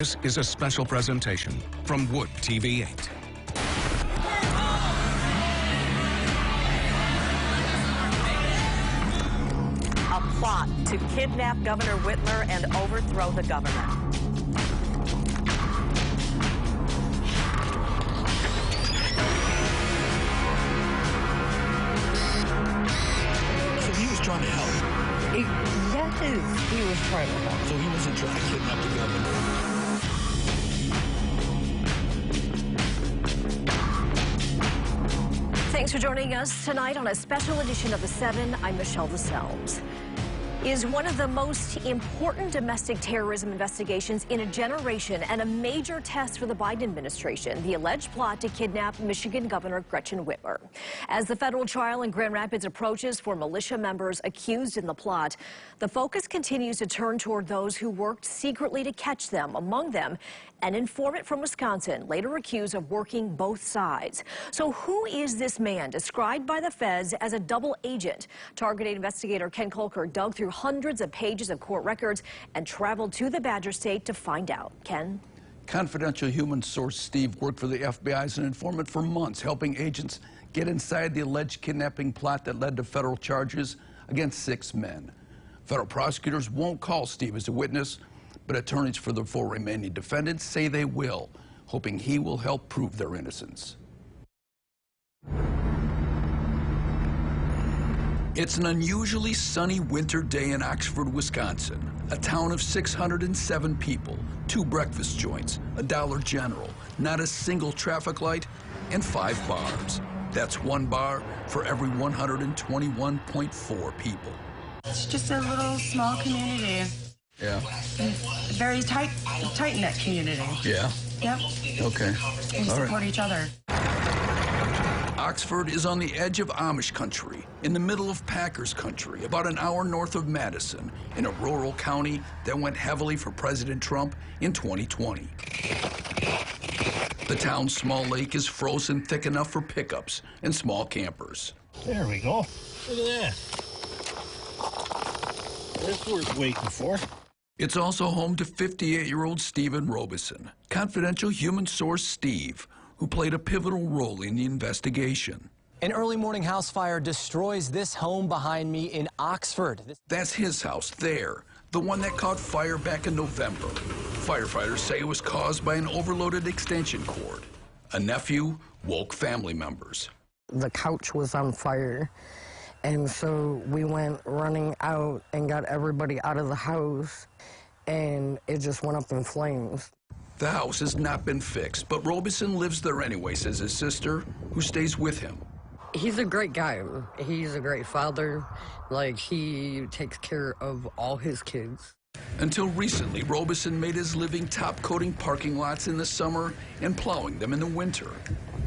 This is a special presentation from Wood TV 8. A plot to kidnap Governor Whitmer and overthrow the government. So he was trying to help. Yes, he was trying to help. So he wasn't trying to kidnap the governor. Thanks for joining us tonight on a special edition of The 7. I'm Michelle DeSelms. Is one of the most important domestic terrorism investigations in a generation and a major test for the Biden administration, the alleged plot to kidnap Michigan Governor Gretchen Whitmer. As the federal trial in Grand Rapids approaches for militia members accused in the plot, the focus continues to turn toward those who worked secretly to catch them, among them an informant from Wisconsin, later accused of working both sides. So who is this man, described by the feds as a double agent? Targeted investigator Ken Kolker dug through hundreds of pages of court records and traveled to the Badger State to find out. Ken? Confidential human source Steve worked for the FBI as an informant for months, helping agents get inside the alleged kidnapping plot that led to federal charges against 6 men. Federal prosecutors won't call Steve as a witness, but attorneys for the 4 remaining defendants say they will, hoping he will help prove their innocence. It's an unusually sunny winter day in Oxford, Wisconsin, a town of 607 people, 2 breakfast joints, a Dollar General, not a single traffic light, and 5 bars. That's 1 bar for every 121.4 people. It's just a little small community. Yeah. Very tight-knit community. Yeah? Yep. Okay. We support each other. Oxford is on the edge of Amish country, in the middle of Packers country, about an hour north of Madison, in a rural county that went heavily for President Trump in 2020. The town's small lake is frozen thick enough for pickups and small campers. There we go. Look at that. That's worth waiting for. It's also home to 58-year-old Stephen Robeson, confidential human source Steve, who played a pivotal role in the investigation. An early morning house fire destroys this home behind me in Oxford. That's his house there, the one that caught fire back in November. Firefighters say it was caused by an overloaded extension cord. A nephew woke family members. The couch was on fire, and so we went running out and got everybody out of the house, and it just went up in flames. The house has not been fixed, but Robeson lives there anyway, says his sister, who stays with him. He's a great guy. He's a great father. Like, he takes care of all his kids. Until recently, Robeson made his living top-coating parking lots in the summer and plowing them in the winter.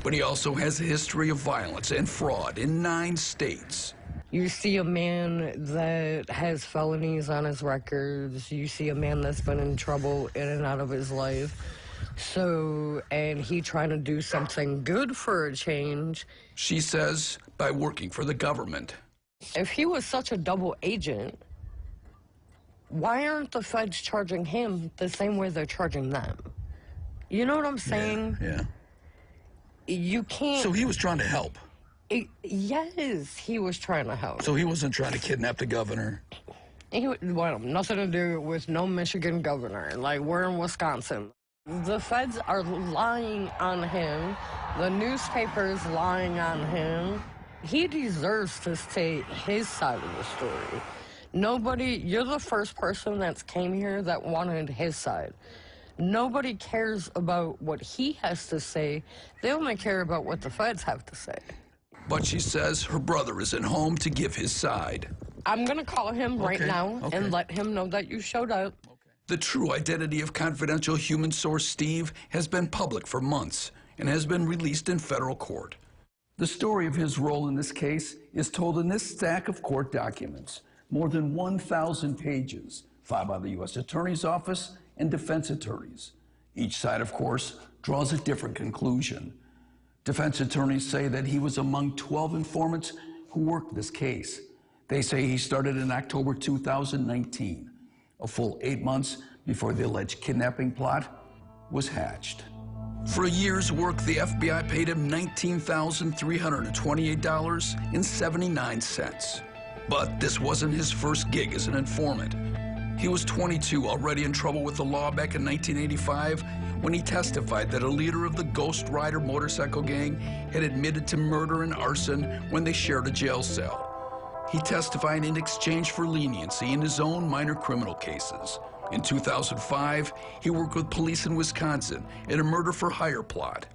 But he also has a history of violence and fraud in 9 states. You see a man that has felonies on his records. You see a man that's been in trouble in and out of his life. So, and he trying to do something good for a change. She says by working for the government. If he was such a double agent, why aren't the feds charging him the same way they're charging them? You know what I'm saying? Yeah. You can't... So he was trying to help. Yes, he was trying to help. So he wasn't trying to kidnap the governor? Well, nothing to do with no Michigan governor. Like, we're in Wisconsin. The feds are lying on him. The newspaper's lying on him. He deserves to say his side of the story. You're the first person that's came here that wanted his side. Nobody cares about what he has to say. They only care about what the feds have to say. But she says her brother isn't home to give his side. I'm going to call him right now and let him know that you showed up. The true identity of confidential human source Steve has been public for months and has been released in federal court. The story of his role in this case is told in this stack of court documents, more than 1,000 pages, filed by the U.S. Attorney's Office and defense attorneys. Each side, of course, draws a different conclusion. Defense attorneys say that he was among 12 informants who worked this case. They say he started in October 2019, a full 8 months before the alleged kidnapping plot was hatched. For a year's work, the FBI paid him $19,328.79. But this wasn't his first gig as an informant. He was 22, already in trouble with the law back in 1985, when he testified that a leader of the Ghost Rider motorcycle gang had admitted to murder and arson when they shared a jail cell. He testified in exchange for leniency in his own minor criminal cases. In 2005, he worked with police in Wisconsin in a murder-for-hire plot.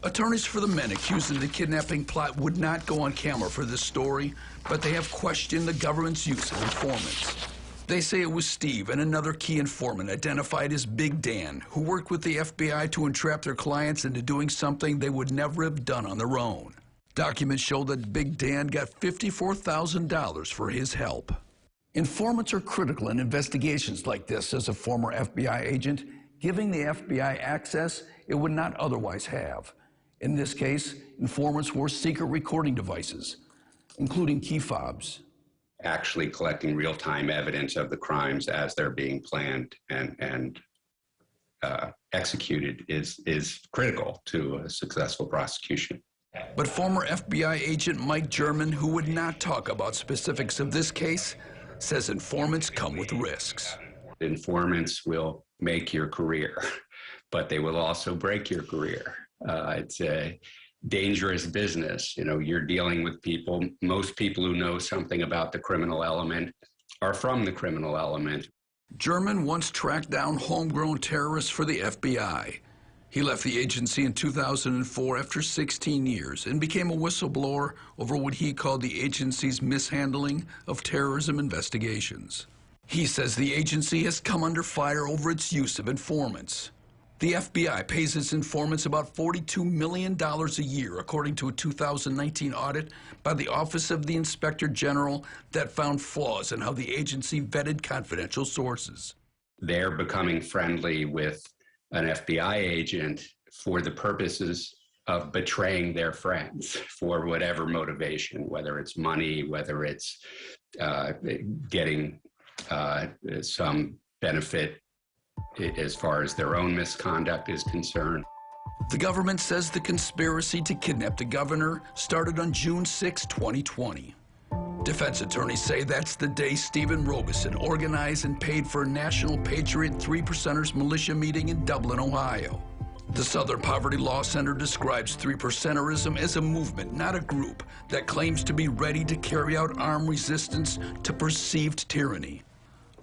Attorneys for the men accused in the kidnapping plot would not go on camera for this story, but they have questioned the government's use of informants. They say it was Steve and another key informant identified as Big Dan, who worked with the FBI to entrap their clients into doing something they would never have done on their own. Documents show that Big Dan got $54,000 for his help. Informants are critical in investigations like this, says a former FBI agent, giving the FBI access it would not otherwise have. In this case, informants wore secret recording devices, including key fobs. Actually collecting real-time evidence of the crimes as they're being planned and executed is critical to a successful prosecution. But former FBI agent Mike German, who would not talk about specifics of this case, says informants come with risks. Informants will make your career, but they will also break your career. It's a dangerous business. You know, you're dealing with people. Most people who know something about the criminal element are from the criminal element. German once tracked down homegrown terrorists for the FBI. He left the agency in 2004 after 16 years and became a whistleblower over what he called the agency's mishandling of terrorism investigations. He says the agency has come under fire over its use of informants. The FBI pays its informants about $42 million a year, according to a 2019 audit by the Office of the Inspector General that found flaws in how the agency vetted confidential sources. They're becoming friendly with an FBI agent for the purposes of betraying their friends for whatever motivation, whether it's money, whether it's getting some benefit as far as their own misconduct is concerned. The government says the conspiracy to kidnap the governor started on June 6, 2020. Defense attorneys say that's the day Stephen Robeson organized and paid for a National Patriot 3%ers militia meeting in Dublin, Ohio. The Southern Poverty Law Center describes 3%erism as a movement, not a group, that claims to be ready to carry out armed resistance to perceived tyranny.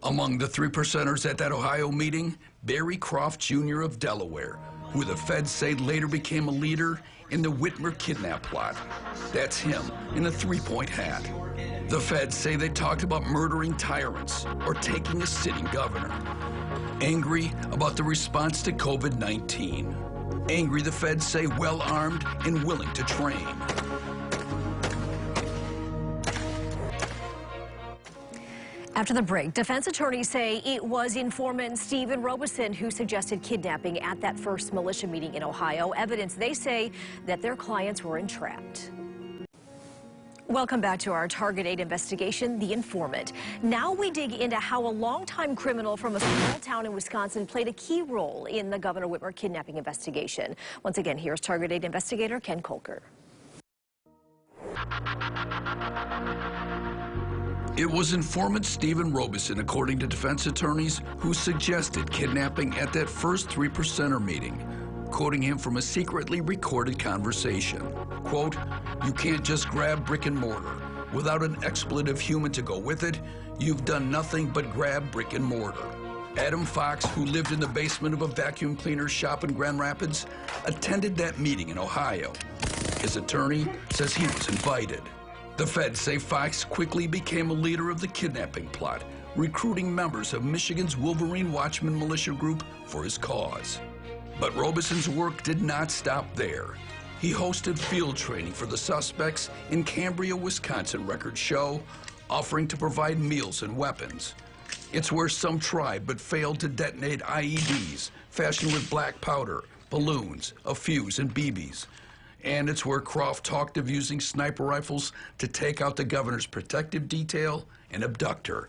Among the 3%ers at that Ohio meeting, Barry Croft Jr. of Delaware, who the feds say later became a leader in the Whitmer kidnap plot. That's him in a three-point hat. The feds say they talked about murdering tyrants or taking a sitting governor. Angry about the response to COVID-19. Angry, the feds say, well-armed and willing to train. After the break, defense attorneys say it was informant Stephen Robeson who suggested kidnapping at that first militia meeting in Ohio. Evidence, they say, that their clients were entrapped. Welcome back to our Target 8 investigation, The Informant. Now we dig into how a longtime criminal from a small town in Wisconsin played a key role in the Governor Whitmer kidnapping investigation. Once again, here's Target 8 investigator Ken Kolker. It was informant Stephen Robeson, according to defense attorneys, who suggested kidnapping at that first 3%er meeting, quoting him from a secretly recorded conversation. Quote, "You can't just grab brick and mortar. Without an expletive human to go with it, you've done nothing but grab brick and mortar." Adam Fox, who lived in the basement of a vacuum cleaner shop in Grand Rapids, attended that meeting in Ohio. His attorney says he was invited. The feds say Fox quickly became a leader of the kidnapping plot, recruiting members of Michigan's Wolverine Watchman militia group for his cause. But Robeson's work did not stop there. He hosted field training for the suspects in Cambria, Wisconsin, records show, offering to provide meals and weapons. It's where some tried but failed to detonate IEDs fashioned with black powder, balloons, a fuse, and BBs. And it's where Croft talked of using sniper rifles to take out the governor's protective detail and abduct her.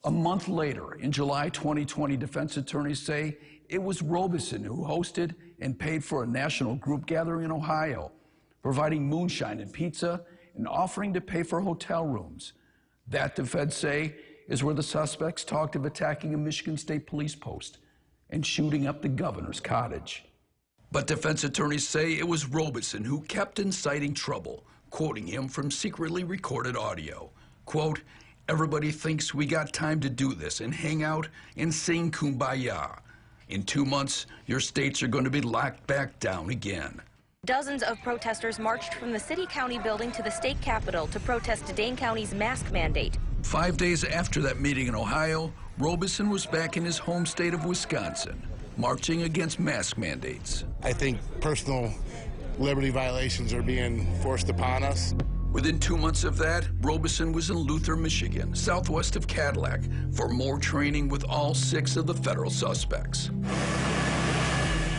A month later, in July 2020, defense attorneys say it was Robeson who hosted and paid for a national group gathering in Ohio, providing moonshine and pizza and offering to pay for hotel rooms. That, the feds say, is where the suspects talked of attacking a Michigan State Police post and shooting up the governor's cottage. But defense attorneys say it was Robeson who kept inciting trouble, quoting him from secretly recorded audio. Quote, "Everybody thinks we got time to do this and hang out and sing Kumbaya. In 2 months, your states are going to be locked back down again." Dozens of protesters marched from the city-county building to the state capitol to protest Dane County's mask mandate. 5 days after that meeting in Ohio, Robeson was back in his home state of Wisconsin, marching against mask mandates. I think personal liberty violations are being forced upon us. Within 2 months of that, Robeson was in Luther, Michigan, southwest of Cadillac, for more training with all 6 of the federal suspects.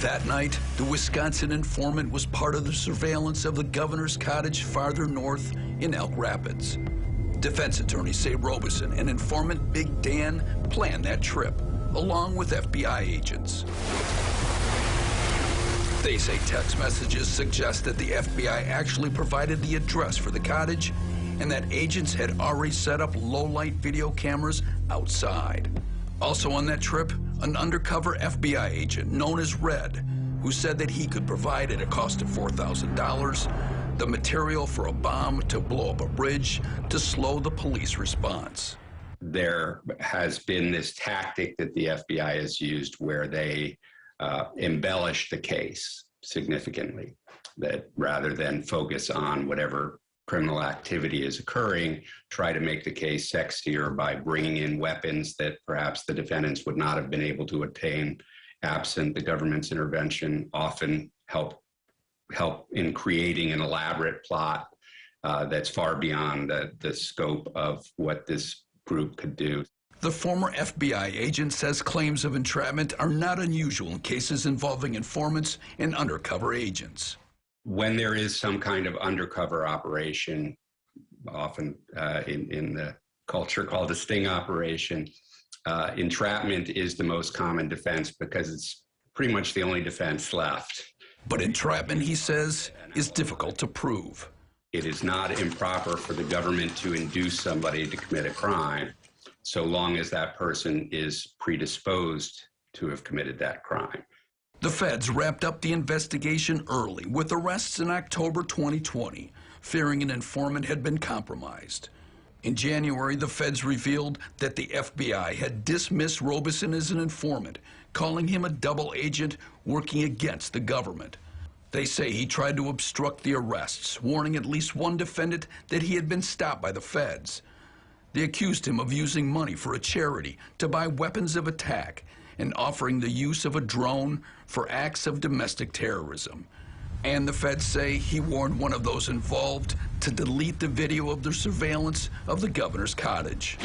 That night, the Wisconsin informant was part of the surveillance of the governor's cottage farther north in Elk Rapids. Defense attorneys say Robeson and informant Big Dan planned that trip, along with FBI agents. They say text messages suggest that the FBI actually provided the address for the cottage and that agents had already set up low-light video cameras outside. Also on that trip, an undercover FBI agent known as Red, who said that he could provide at a cost of $4,000 the material for a bomb to blow up a bridge to slow the police response. There has been this tactic that the FBI has used where they embellish the case significantly, that rather than focus on whatever criminal activity is occurring, try to make the case sexier by bringing in weapons that perhaps the defendants would not have been able to obtain absent the government's intervention, often help in creating an elaborate plot that's far beyond the scope of what this group could do. The former FBI agent says claims of entrapment are not unusual in cases involving informants and undercover agents. When there is some kind of undercover operation, often in the culture called a sting operation, entrapment is the most common defense because it's pretty much the only defense left. But entrapment, he says, is difficult to prove. It is not improper for the government to induce somebody to commit a crime, so long as that person is predisposed to have committed that crime. The feds wrapped up the investigation early with arrests in October 2020, fearing an informant had been compromised. In January, the feds revealed that the FBI had dismissed Robeson as an informant, calling him a double agent working against the government. They say he tried to obstruct the arrests, warning at least one defendant that he had been stopped by the feds. They accused him of using money for a charity to buy weapons of attack and offering the use of a drone for acts of domestic terrorism. And the feds say he warned one of those involved to delete the video of their surveillance of the governor's cottage.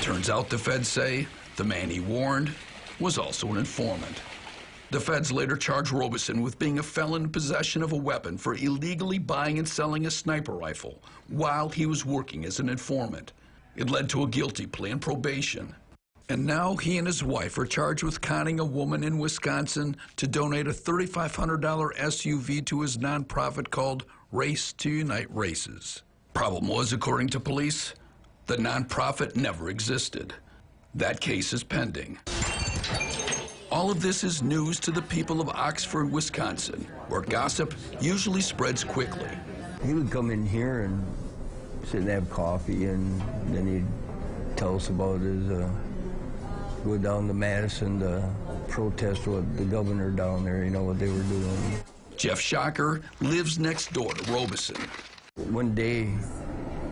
Turns out, the feds say, the man he warned was also an informant. The feds later charged Robeson with being a felon in possession of a weapon for illegally buying and selling a sniper rifle while he was working as an informant. It led to a guilty plea and probation. And now he and his wife are charged with conning a woman in Wisconsin to donate a $3,500 SUV to his nonprofit called Race to Unite Races. Problem was, according to police, the nonprofit never existed. That case is pending. All of this is news to the people of Oxford, Wisconsin, where gossip usually spreads quickly. He would come in here and sit and have coffee, and then he'd tell us about his go down to Madison to protest with the governor down there, you know, what they were doing. Jeff Shocker lives next door to Robeson. One day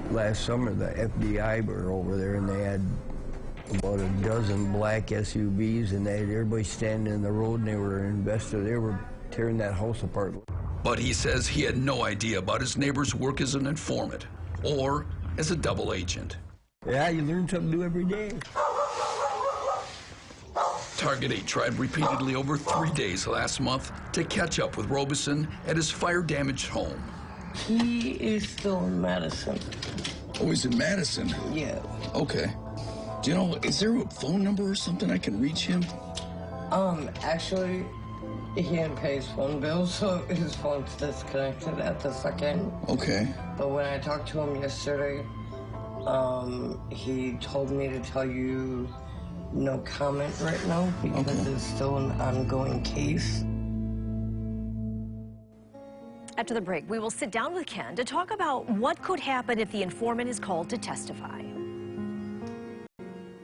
last summer, the FBI were over there, and they had about a dozen black SUVs, and they had everybody standing in the road, and they were invested. They were tearing that house apart. But he says he had no idea about his neighbor's work as an informant or as a double agent. Yeah, you learn something new every day. Target 8 tried repeatedly over 3 days last month to catch up with Robeson at his fire-damaged home. He is still in Madison. Oh, he's in Madison? Yeah. Okay. Do you know, is there a phone number or something I can reach him? Actually, he didn't pay his phone bill, so his phone's disconnected at the second. Okay. But when I talked to him yesterday, he told me to tell you no comment right now because it's still an ongoing case. After the break, we will sit down with Ken to talk about what could happen if the informant is called to testify.